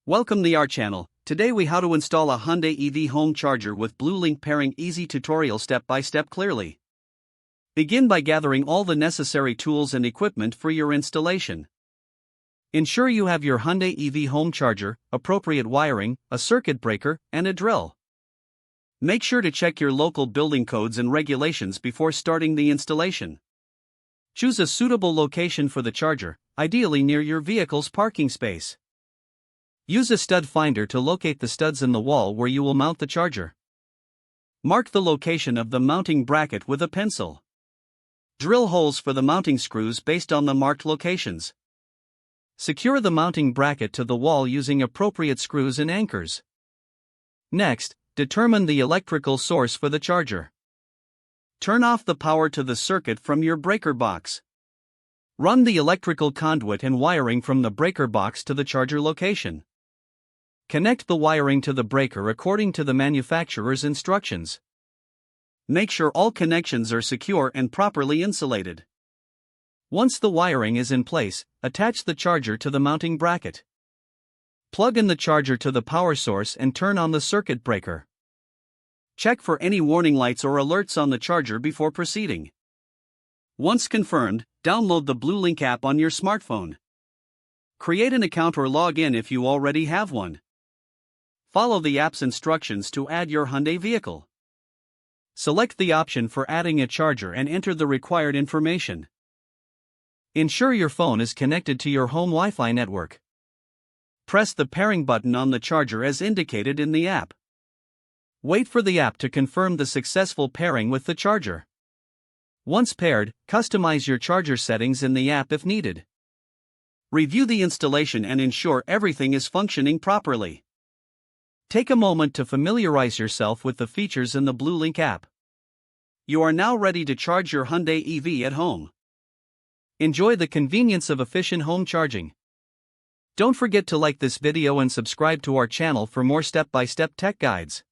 Welcome to our channel. Today we how to install a Hyundai EV home charger with Bluelink pairing. Easy tutorial step by step clearly. Begin by gathering all the necessary tools and equipment for your installation. Ensure you have your Hyundai EV home charger, appropriate wiring, a circuit breaker, and a drill. Make sure to check your local building codes and regulations before starting the installation. Choose a suitable location for the charger, ideally near your vehicle's parking space. Use a stud finder to locate the studs in the wall where you will mount the charger. Mark the location of the mounting bracket with a pencil. Drill holes for the mounting screws based on the marked locations. Secure the mounting bracket to the wall using appropriate screws and anchors. Next, determine the electrical source for the charger. Turn off the power to the circuit from your breaker box. Run the electrical conduit and wiring from the breaker box to the charger location. Connect the wiring to the breaker according to the manufacturer's instructions. Make sure all connections are secure and properly insulated. Once the wiring is in place, attach the charger to the mounting bracket. Plug in the charger to the power source and turn on the circuit breaker. Check for any warning lights or alerts on the charger before proceeding. Once confirmed, download the Bluelink app on your smartphone. Create an account or log in if you already have one. Follow the app's instructions to add your Hyundai vehicle. Select the option for adding a charger and enter the required information. Ensure your phone is connected to your home Wi-Fi network. Press the pairing button on the charger as indicated in the app. Wait for the app to confirm the successful pairing with the charger. Once paired, customize your charger settings in the app if needed. Review the installation and ensure everything is functioning properly. Take a moment to familiarize yourself with the features in the Bluelink app. You are now ready to charge your Hyundai EV at home. Enjoy the convenience of efficient home charging. Don't forget to like this video and subscribe to our channel for more step-by-step tech guides.